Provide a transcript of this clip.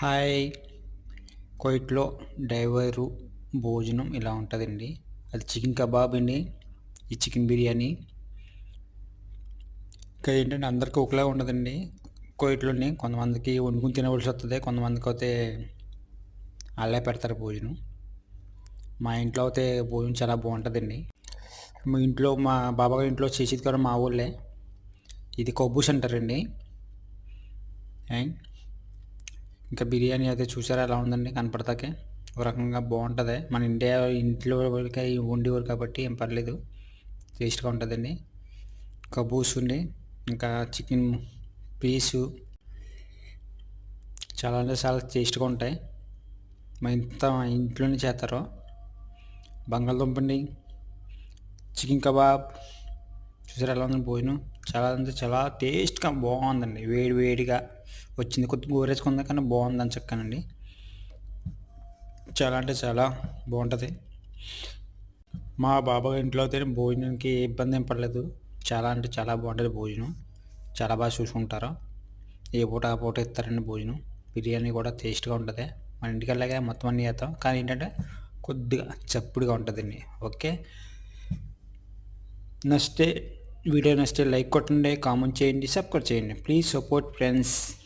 Hi! కువైట్‌లో డైవరు భోజనం ఇలా ఉంటదండి. అది చికెన్ కబాబ్ అండి. ఈ చికెన్ బిర్యానీ. ఇంకా ఏంటంటే అందరికి ఒకలాగా ఉండదండి. కువైట్‌లోని కొంతమందికి వండుకొని తినవలసొస్తది. కొంతమందికైతే ఆళ్ళే పెడతారు భోజనం. మా ఇంట్లో అయితే భోజనం చాలా బావుంటదండి. మా బాబాయ్ గారి ఇంట్లో చేసేది కూడా మా వోళ్ళే. ఇది కబ్బూస్ అంటారండి. అండ్ ఇంకా బిర్యానీ అయితే చూసారా ఎలా ఉందండి కనపడతాకే. ఒక రకంగా బావుంటది. మన ఇంట్లో వరకే వండేవారు కాబట్టి ఏం పర్లేదు. టేస్ట్‌గా ఉంటదండి. కబూస్ ఉండి ఇంకా చికెన్ పీసు చాలా అంటే చాలా టేస్ట్‌గా ఉంటాయి. మా ఇంట్లోనే చేస్తారు. బంగాళదుంపండి, చికెన్ కబాబ్ చూసారా ఎలా ఉందో భోజనం. చాలా అంటే చాలా టేస్ట్‌గా బావుందండి. వేడి వేడిగా వచ్చింది. కొద్దిగా గోరేసుకుంది కానీ బావుంది ఎంచక్కానండి. చాలా అంటే చాలా బావుంటది. మా బాబాయ్ ఇంట్లో అయితే భోజనానికి ఏ ఇబ్బంది ఏం పడలేదు. చాలా అంటే చాలా బావుంటది భోజనం. చాలా బాగా చూసుకుంటారు. ఏ పూట ఆ పూట ఇస్తారండి భోజనం. బిర్యానీ కూడా టేస్ట్‌గా ఉంటది. మన ఇంటికెళ్ళాక మొత్తం అన్నీ చేత్తాం. కానీ ఏంటంటే కొద్దిగా చప్పుడుగా ఉంటదండి. ఓకే. నచ్చితే వీడియో నచ్చితే లైక్ కొట్టండి, కామెంట్ చేయండి, సబ్స్క్రైబ్ చేయండి. Please support friends.